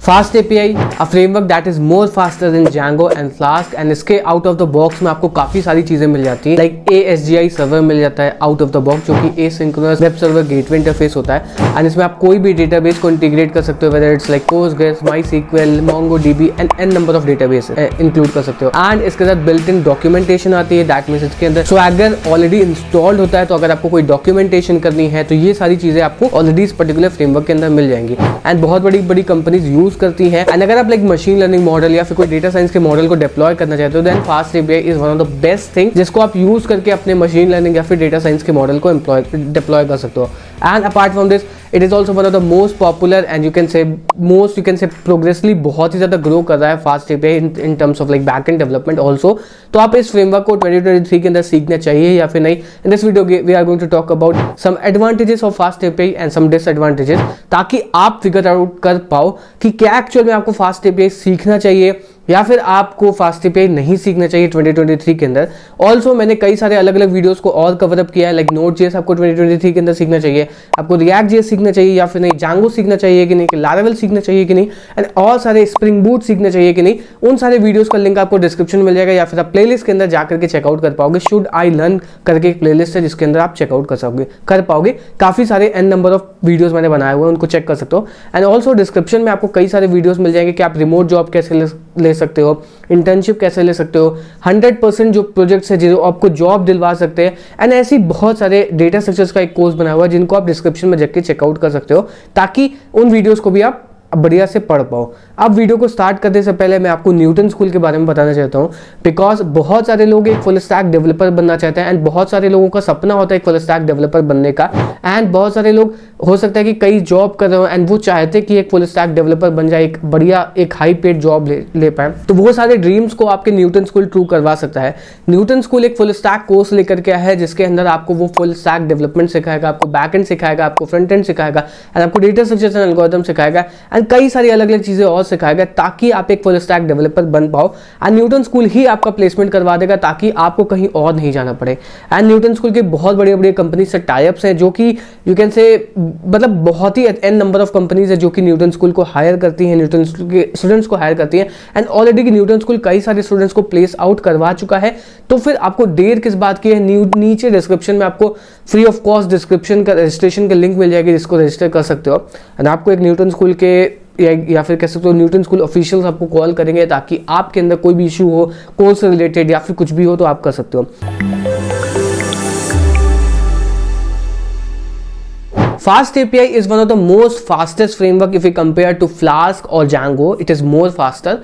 Fast API a framework that is more faster than Django and flask, and इसके out of the box में आपको काफी सारी चीजें मिल जाती है, लाइक ASGI सर्वर मिल जाता है आउट ऑफ द बॉक्स, जो कि asynchronous web server gateway interface होता है। एंड इसमें आप कोई भी डेटाबेस को इंटीग्रेट कर सकते हो, whether it's like Postgres, MySQL, MongoDB and n number of database include कर सकते हो। एंड इसके साथ बिल्ट इन डॉक्यूमेंटेशन आती है, दैट मींस इसके अंदर स्वैगर ऑलरेडी इंस्टॉल्ड होता है, तो अगर आपको कोई डॉक्यूमेंटेशन करनी है तो ये सारी चीजें आपको ऑलरेडी इस पर्टिकुलर फ्रेमवर्क के अंदर मिल जाएंगी। एंड बहुत बड़ी बड़ी कंपनीज यूज करती हैं। एंड अगर आप लाइक मशीन लर्निंग मॉडल या फिर कोई डेटा साइंस के मॉडल को डिप्लॉय करना चाहते हो, then fast API is one of the best thing जिसको आप यूज करके अपने मशीन लर्निंग या फिर डेटा साइंस के मॉडल को डिप्लॉय कर सकते हो। And apart from this it is also one of the most popular and you can say progressly बहुत ही ज्यादा ग्रो कर रहा है fast API in terms of like back and development also. तो आप इस फ्रेमवर्क को 2023 के अंदर सीखना चाहिए या फिर नहीं। In this video we are going to talk about some advantages of fast API and some disadvantages, ताकि आप फिगर आउट कर पाओ कि क्या एक्चुअल में आपको फास्ट एपीआई सीखना चाहिए या फिर आपको फास्ट एपीआई नहीं सीखना चाहिए 2023 के अंदर। ऑल्सो मैंने कई सारे अलग अलग वीडियोस को और कवर अप किया है, लाइक Node.js आपको 2023 के अंदर सीखना चाहिए, आपको React.js सीखना चाहिए या फिर नहीं, Django सीखना चाहिए कि नहीं, Laravel सीखना चाहिए कि नहीं, एंड और सारे Spring Boot सीखना चाहिए कि नहीं। उन सारे वीडियोस का लिंक आपको डिस्क्रिप्शन में मिल जाएगा या फिर आप प्लेलिस्ट के अंदर जाकर के चेकआउट कर पाओगे। शुड आई लर्न करके एक प्लेलिस्ट है जिसके अंदर आप चेकआउट कर पाओगे। काफी सारे n नंबर ऑफ वीडियोस मैंने बनाए हुए हैं, उनको चेक कर सकते हो। एंड ऑल्सो डिस्क्रिप्शन में आपको कई सारे वीडियोस मिल जाएंगे कि आप रिमोट जॉब कैसे ले सकते हो, इंटर्नशिप कैसे ले सकते हो, 100% जो प्रोजेक्ट्स है जो आपको जॉब दिलवा सकते हैं, एंड ऐसी बहुत सारे डेटा स्ट्रक्चर्स का एक कोर्स बना हुआ है जिनको आप डिस्क्रिप्शन में जाके चेकआउट कर सकते हो, ताकि उन वीडियोस को भी आप बढ़िया से पढ़ पाओ। अब वीडियो को स्टार्ट करने से पहले मैं आपको न्यूटन स्कूल के बारे में बताना चाहता हूँ, बिकॉज बहुत सारे लोग एक फुल स्टैक डेवलपर बनना चाहते हैं एंड बहुत सारे लोगों का सपना होता है एक फुल स्टैक डेवलपर बनने का। एंड बहुत सारे लोग हो सकता है कि कई जॉब कर रहे हो एंड वो चाहते कि एक फुल स्टैक डेवलपर बन जाए, एक बढ़िया एक हाई पेड जॉब ले पाए, तो वो सारे ड्रीम्स को आपके न्यूटन स्कूल ट्रू करवा सकता है। न्यूटन स्कूल एक फुल स्टैक कोर्स लेकर के है जिसके अंदर आपको वो फुल स्टैक डेवलपमेंट सिखाएगा, आपको बैक एंड सिखाएगा, आपको फ्रंट एंड सिखाएगा एंड आपको डेटा स्ट्रक्चर्स एंड एल्गोरिथम सिखाएगा एंड कई सारी अलग अलग चीजें और सिखाएगा, ताकि आप एक फुल स्टैक डेवलपर बन पाओ। एंड न्यूटन स्कूल ही आपका प्लेसमेंट करवा देगा ताकि आपको कहीं और नहीं जाना पड़े। एंड न्यूटन स्कूल के बहुत बड़े बड़े कंपनी से टाइप्स हैं जो कि यू कैन से मतलब बहुत ही n नंबर ऑफ कंपनीज है जो कि न्यूटन स्कूल को हायर करती हैं, न्यूटन स्कूल के स्टूडेंट्स को हायर करती हैं एंड ऑलरेडी न्यूटन स्कूल कई सारे स्टूडेंट्स को प्लेस आउट करवा चुका है। तो फिर आपको देर किस बात की है, नीचे डिस्क्रिप्शन में आपको फ्री ऑफ कॉस्ट डिस्क्रिप्शन का रजिस्ट्रेशन का लिंक मिल जाएगी जिसको रजिस्टर कर सकते हो। एंड आपको एक न्यूटन स्कूल के या फिर कह सकते हो न्यूटन स्कूल ऑफिशियल्स आपको कॉल करेंगे, ताकि आपके अंदर कोई भी इशू हो कोर्स से रिलेटेड या फिर कुछ भी हो तो आप कर सकते हो। Fast API is one of the most fastest framework if we compare to Flask or Django. It is more faster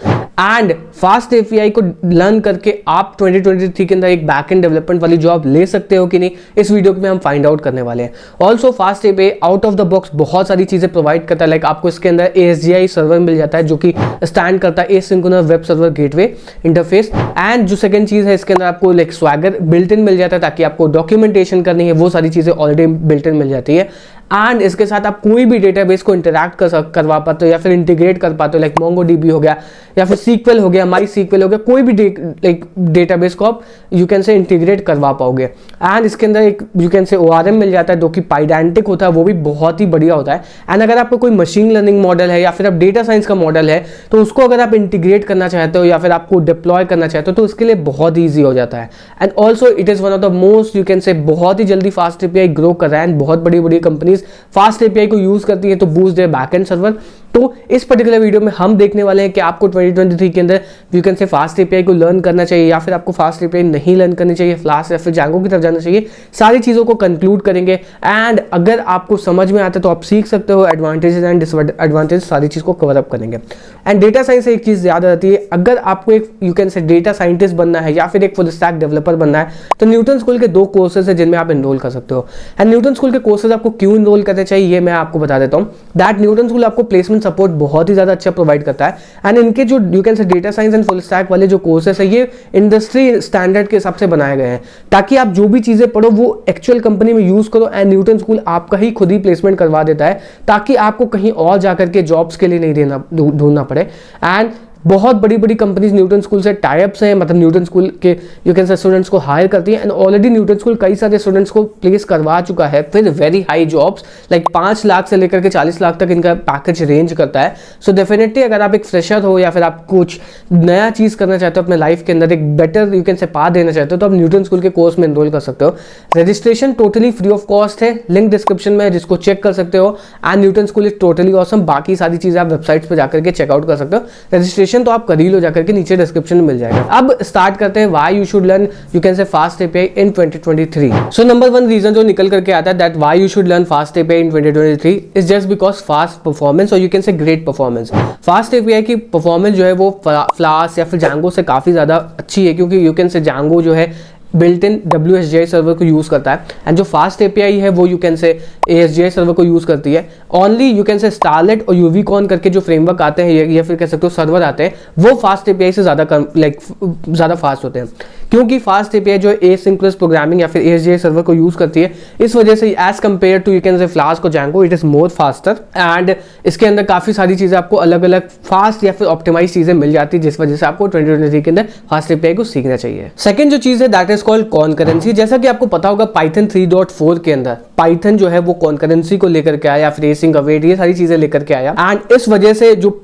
and Fast API को लर्न करके आप 2023 के अंदर एक बैकएंड डेवलपमेंट वाली जॉब ले सकते हो कि नहीं, इस वीडियो में हम फाइंड आउट करने वाले हैं। Also fast API out of the box बहुत सारी चीजें प्रोवाइड करता है, लाइक आपको इसके अंदर ASGI सर्वर मिल जाता है जो कि स्टैंड करता है asynchronous web server gateway interface. And जो सेकंड चीज है इसके अंदर आपको लाइक स्वैगर बिल्ट इन मिल जाता है, ताकि आपको डॉक्यूमेंटेशन करनी है वो सारी चीजें ऑलरेडी बिल्ट इन मिल जाती है। एंड इसके साथ आप कोई भी डेटाबेस को इंटरैक्ट करवा पाते हो या फिर इंटीग्रेट कर पाते हो, लाइक MongoDB हो गया या फिर SQL हो गया, MySQL हो गया, कोई भी लाइक डेटाबेस को आप यू कैन से इंटीग्रेट करवा पाओगे। एंड इसके अंदर एक यू कैन से ORM मिल जाता है जो कि पाइडेंटिक होता है, वो भी बहुत ही बढ़िया होता है। एंड अगर आपको कोई मशीन लर्निंग मॉडल है या फिर आप डेटा साइंस का मॉडल है तो उसको अगर आप इंटीग्रेट करना चाहते हो या फिर आपको डिप्लॉय करना चाहते हो तो उसके लिए बहुत ईजी हो जाता है। And also it is one of the most you can से बहुत ही जल्दी फास्ट API ग्रो कर रहा है एंड बहुत बड़ी बड़ी कंपनीज फास्ट API को यूज करती है तो बूस्ट देयर बैकएंड सर्वर। तो इस पर्टिकुलर वीडियो में हम देखने वाले हैं कि आपको 2023 के अंदर you can say fast API को लर्न करना चाहिए या फिर आपको फास्ट API नहीं लर्न करनी चाहिए, फ्लास्क या फिर Django की तरफ जाना चाहिए। सारी चीजों को कंक्लूड करेंगे एंड अगर आपको समझ में आता है तो आप सीख सकते हो, एडवांटेजेस एंड डिसएडवांटेजेस सारी चीज को कवर अप करेंगे। एंड डेटा साइंस से एक चीज याद आती है, अगर आपको एक यू कैन से डेटा साइंटिस्ट बनना है या फिर एक फुल स्टैक डेवलपर बनना है तो न्यूटन स्कूल के 2 कोर्सेज है जिनमें आप एनरोल कर सकते हो। एंड न्यूटन स्कूल के कोर्सेज आपको क्यों एनरोल करने चाहिए ये मैं आपको बता देता हूँ। दैट न्यूटन स्कूल आपको प्लेसमेंट सपोर्ट बहुत ही ज्यादा अच्छा प्रोवाइड करता है एंड इनके जो यू कैन से data science and full stack वाले जो कोर्सेस है ये इंडस्ट्री स्टैंडर्ड के हिसाब से बनाए गए हैं, ताकि आप जो भी चीजें पढ़ो वो एक्चुअल कंपनी में यूज करो। एंड न्यूटन स्कूल आपका ही खुद ही प्लेसमेंट करवा देता है ताकि आपको कहीं और जाकर के जॉब्स के लिए नहीं ढूंढना पड़े। एंड बहुत बड़ी बड़ी कंपनीज न्यूटन स्कूल से टाइप्स हैं, मतलब न्यूटन स्कूल के यू कैन से स्टूडेंट्स को हायर करती है एंड ऑलरेडी न्यूटन स्कूल कई सारे स्टूडेंट्स को प्लेस करवा चुका है फिर very high jobs, like 5 lakh से लेकर के 40 लाख तक इनका पैकेज रेंज करता है। सो डेफिनेटली अगर आप एक फ्रेशर हो या फिर आप कुछ नया चीज़ करना चाहते हो अपने लाइफ के अंदर, एक बेटर यू कैन से पाथ देना चाहते हो, तो आप न्यूटन स्कूल के कोर्स में एनरोल कर सकते हो। Registration totally free of cost है, लिंक डिस्क्रिप्शन में है जिसको चेक कर सकते हो। And Newton school is totally awesome, बाकी सारी चीज़ें आप वेबसाइट्स पर जाकर के चेकआउट कर सकते हो। रजिस्ट्रेशन तो आप कर ही लो, जाकर के नीचे डिस्क्रिप्शन में मिल जाएगा। अब स्टार्ट करते हैं why you should learn you can say fast API in 2023। So number 1 reason जो निकल करके आता है that why you should learn fast API in 2023 is just because fast performance और you can say great performance. Fast API की performance जो है वो फ्लास्क या फिर जांगो से काफी ज्यादा अच्छी है, क्योंकि यू कैन से जांगो जो है बिल्ट इन WSGI सर्वर को यूज करता है एंड जो फास्ट एपीआई है वो यू कैन से ASGI सर्वर को यूज करती है। ओनली यू कैन से स्टारलेट और यूवीकॉन करके जो फ्रेमवर्क आते हैं या फिर कह सकते हो सर्वर आते हैं वो फास्ट एपीआई से ज़्यादा फास्ट होते हैं, क्योंकि फास्ट एपीआई जो एसिंक्रोनस प्रोग्रामिंग या फिर ASGI सर्वर को यूज करती है। इस वजह से as compare to you can say flask और Django it is more faster and इसके अंदर काफी सारी चीजें आपको अलग अलग फास्ट या फिर ऑप्टिमाइज चीजें मिल जाती है, जिस वजह से आपको 2023 के अंदर फास्ट एपीआई को सीखना चाहिए। सेकंड जो चीज है दैट इज कॉल्ड कॉन्करेंसी। जैसा कि आपको पता होगा पाइथन 3.4 के अंदर पाइथन जो है वो कॉन्करेंसी को लेकर के आया, फिर एसिंक अवेट ये सारी चीजें लेकर के आया एंड इस वजह से जो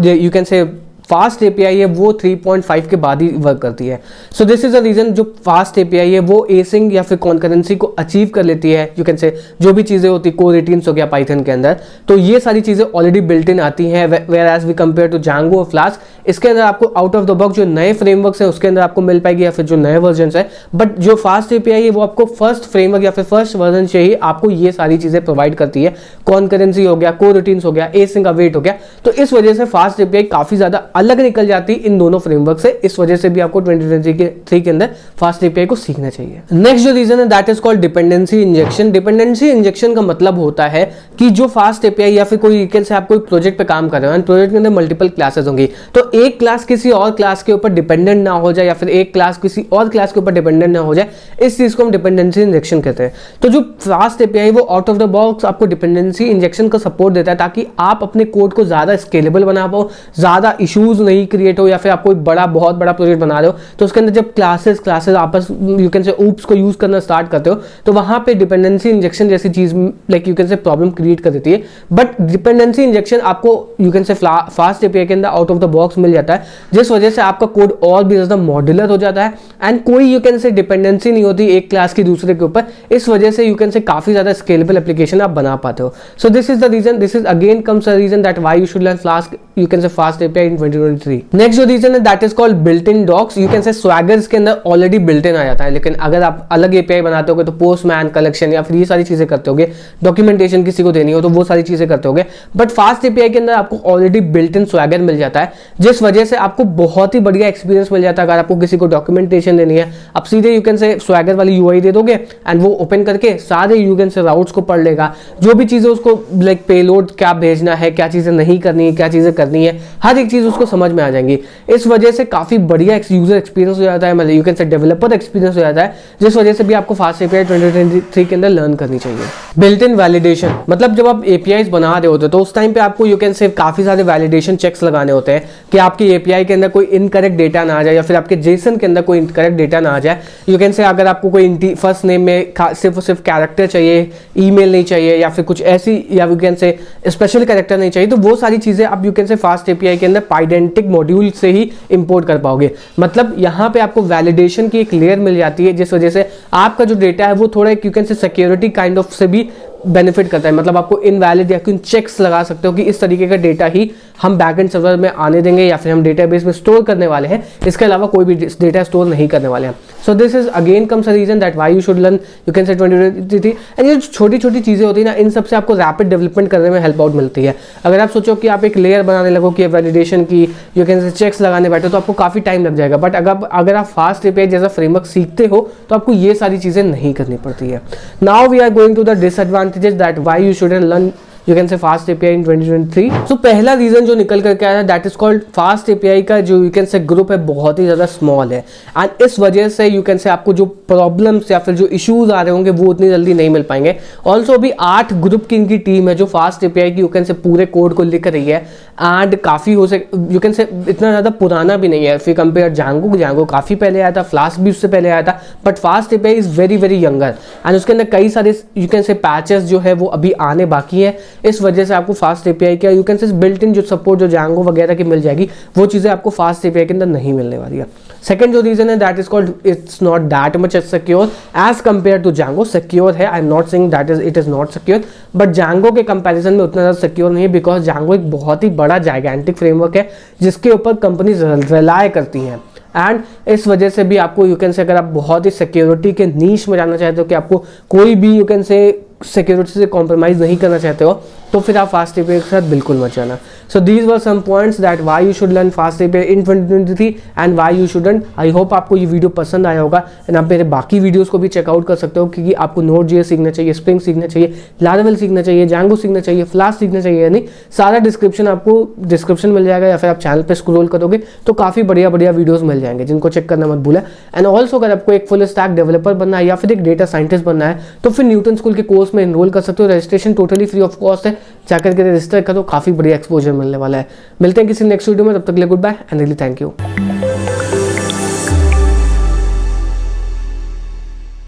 you can say fast API है वो 3.5 के बाद ही वर्क करती है। So this is a reason जो फास्ट एपीआई है वो एसिंग या फिर कॉन्करेंसी को अचीव कर लेती है। यू कैन से जो भी चीजें होती है कोरेटिन्स हो गया पाइथन के अंदर, तो ये सारी चीजें ऑलरेडी बिल्ट इन आती हैं where as we compare to Django और फ्लास्क। इसके अंदर आपको आउट ऑफ द बॉक्स जो नए फ्रेमवर्क्स है उसके अंदर आपको मिल पाएगी या फिर जो नए वर्जन है, बट जो फास्ट एपीआई है वो आपको फर्स्ट फ्रेमवर्क या फिर फर्स्ट वर्जन से ही आपको ये सारी चीजें प्रोवाइड करती है। कॉन्करेंसी हो गया, कोरेटिन्स हो गया, एसिंग अवेट हो गया, तो इस वजह से फास्ट एपीआई काफी ज्यादा अलग निकल जाती इन दोनों फ्रेमवर्क से। इस वजह से भी आपको 2023 के अंदर फास्ट एपीआई को सीखना चाहिए। नेक्स्ट जो रीजन है that is called dependency injection. Dependency injection का मतलब होता है कि जो फास्ट एपीआई या फिर कोई से आप कोई प्रोजेक्ट पे काम कर रहे हो, प्रोजेक्ट के अंदर मल्टीपल क्लासेस होंगी, तो एक क्लास किसी और क्लास के ऊपर डिपेंडेंट ना हो जाए या फिर एक क्लास किसी और क्लास के ऊपर डिपेंडेंट ना हो जाए, इस चीज को हम डिपेंडेंसी इंजेक्शन कहते हैं। तो जो फास्ट एपीआई वो आउट ऑफ द बॉक्स आपको डिपेंडेंसी इंजेक्शन का सपोर्ट देता है ताकि आप अपने कोड को ज्यादा स्केलेबल बना पाओ, ज्यादा इश्यूज नहीं क्रिएट हो, या फिर आप कोई बहुत बड़ा प्रोजेक्ट बना रहे हो तो उसके अंदर जब क्लासेस आपस यू कैन से ऊप्स को यूज करना स्टार्ट करते हो तो वहां पे डिपेंडेंसी इंजेक्शन जैसी चीज लाइक यू कैन से प्रॉब्लम क्रिएट कर देती है। बट डिपेंडेंसी इंजेक्शन आपको you can say fast API के अंदर आउट ऑफ द बॉक्स मिल जाता है, जिस वजह से आपका कोड और भी ज्यादा मॉड्यूलर हो जाता है एंड कोई यू कैन से डिपेंडेंसी नहीं होती एक क्लास की दूसरे के ऊपर। इस वजह से यू कैन से काफी ज्यादा स्केलेबल एप्लीकेशन आप बना पाते हो। So this is the reason, this is again comes a reason that why you should learn flask you can say fast API in 2023। Next जो रीजन है that is called built in docs. You can say Swagger's के अंदर already built in आ जाता है, लेकिन अगर आप अलग एपीआई बनाते होगे तो पोस्टमैन कलेक्शन या फिर ये सारी चीजें करते होगे, डॉक्यूमेंटेशन किसी को देनी हो तो वो सारी चीजें करते होगे। बट फास्ट एपीआई के अंदर आपको ऑलरेडी बिल्ट इन स्वैगर मिल जाता है, जिस वजह से आपको बहुत ही बढ़िया एक्सपीरियंस मिल जाता है। अगर आपको किसी को डॉक्यूमेंटेशन देनी है आप सीधे यू कैन से स्वैगर वाली यूआई दे दोगे एंड वो ओपन करके सारे यू कैन से राउट्स को पढ़ लेगा, जो भी चीजें उसको लाइक पेलोड क्या भेजना है, क्या चीजें नहीं करनी है, क्या चीजें करनी है, हर एक चीज उसको समझ में आ जाएंगी। इस वजह से काफी बढ़िया यूजर एक्सपीरियंस हो जाता है, मतलब यू कैन से डेवलपर एक्सपीरियंस हो जाता है, जिस वजह से भी आपको फास्ट एपीआई 2023 के अंदर लर्न करनी चाहिए। बिल्ट इन वैलिडेशन, मतलब जब आप एपीआईज बना रहे होते हो तो उस टाइम पे आपको यू कैन से काफी सारे वैलिडेशन चेक्स लगाने होते हैं कि आपकी एपीआई के अंदर कोई इनकरेक्ट डेटा ना आ जाए या फिर आपके जेसन के अंदर कोई इनकरेक्ट डेटा ना आ जाए। यू कैन से अगर आपको कोई फर्स्ट नेम में सिर्फ कैरेक्टर चाहिए, ईमेल नहीं चाहिए या फिर कुछ ऐसी या यू कैन से स्पेशल कैरेक्टर नहीं चाहिए, तो वो सारी चीजें आप you can say fast API के अंदर पाइडेंटिक मॉड्यूल से ही इंपोर्ट कर पाओगे। मतलब यहाँ पे आपको वैलिडेशन की एक लेयर मिल जाती है, जिस वजह से आपका जो डेटा है वो थोड़ा यू कैन से सिक्योरिटी काइंड ऑफ से भी बेनिफिट करता है। मतलब आपको इनवैलिड या कोई चेक्स लगा सकते हो कि इस तरीके का डेटा ही हम बैकएंड सर्वर में आने देंगे या फिर हम डेटाबेस में स्टोर करने वाले हैं, इसके अलावा कोई भी डेटा स्टोर नहीं करने वाले हैं। So this is again comes a reason that why you should learn you can say 2023। And ये छोटी छोटी चीजें होती है ना, इन सबसे आपको रैपिड डेवलपमेंट करने में हेल्प आउट मिलती है। अगर आप सोचो कि आप एक लेयर बनाने लगो कि वैलिडेशन की यू कैन से चेक्स लगाने बैठे तो आपको काफी टाइम लग जाएगा, बट अगर आप फास्ट एपीआई जैसा फ्रेमवर्क सीखते हो तो आपको ये सारी चीजें नहीं करनी पड़ती है। Now we are going to the disadvantages that why you shouldn't learn you can say fast API in 2023। So पहला रीजन जो निकल करके आया है that is called fast API का जो यू कैन से ग्रुप है बहुत ही ज़्यादा स्मॉल है, एंड इस वजह से यू कैन से आपको जो प्रॉब्लम्स या फिर जो इश्यूज आ रहे होंगे वो उतनी जल्दी नहीं मिल पाएंगे। ऑल्सो अभी 8 ग्रुप की इनकी टीम है जो फास्ट एपीआई की यू कैन से पूरे कोड को लिख रही है, एंड काफ़ी हो सके यू कैन से इतना ज़्यादा पुराना भी नहीं है फिर कंपेयर जांगो काफ़ी पहले आया था, फ्लास्क भी उससे पहले आया था, but fast API is very very younger, and उसके अंदर कई सारे यू कैन से पैचेस जो है वो अभी आने बाकी है। इस वजह से आपको फास्ट एपीआई का यू कैन से बिल्ट इन जो सपोर्ट जो जांगो वगैरह की मिल जाएगी वो चीज़ें आपको फास्ट एपीआई के अंदर नहीं मिलने वाली है। सेकंड जो रीजन है that is called it's not that much secure as compare to Django. Secure है, I am not saying that it is not secure, but Django के कंपैरिजन में उतना ज़्यादा सिक्योर नहीं है, बिकॉज जांगो एक बहुत ही बड़ा जाइगेंटिक फ्रेमवर्क है जिसके ऊपर कंपनीज रिलाय करती हैं, एंड इस वजह से भी आपको यू कैन से अगर आप बहुत ही सिक्योरिटी के नीश में जाना चाहते हो कि आपको कोई भी यू कैन से सिक्योरिटी से कॉम्प्रोमाइज़ नहीं करना चाहते हो तो फिर आप फास्ट एपीआई के साथ बिल्कुल मत जाना। So these were some points that why you should learn fast API in 2023 and why you shouldn't. I hope आपको ये वीडियो पसंद आया होगा, एंड आप मेरे बाकी वीडियोस को भी चेकआउट कर सकते हो क्योंकि आपको Node.js सीखना चाहिए, स्प्रिंग सीखना चाहिए, लारावेल सीखना चाहिए, जांगो सीखना चाहिए, फ्लास्क सीखना चाहिए, यानी सारा डिस्क्रिप्शन आपको डिस्क्रिप्शन मिल जाएगा, या फिर आप चैनल पर स्क्रॉल करोगे तो काफ़ी बढ़िया बढ़िया वीडियोज़ मिल जाएंगे जिनको चेक करना मत भूलें। एंड ऑल्सो अगर आपको एक फुल स्टैक डेवलपर बनना है या फिर एक डेटा साइंटिस्ट बनना है तो फिर न्यूटन स्कूल के कोर्स में एनरोल कर सकते हो। Registration totally free of cost है, जाकर के रजिस्टर करो, काफ़ी बढ़िया एक्सपोजर मिलने वाला है। मिलते हैं किसी नेक्स्ट वीडियो में, तब तक के लिए good bye and really thank you.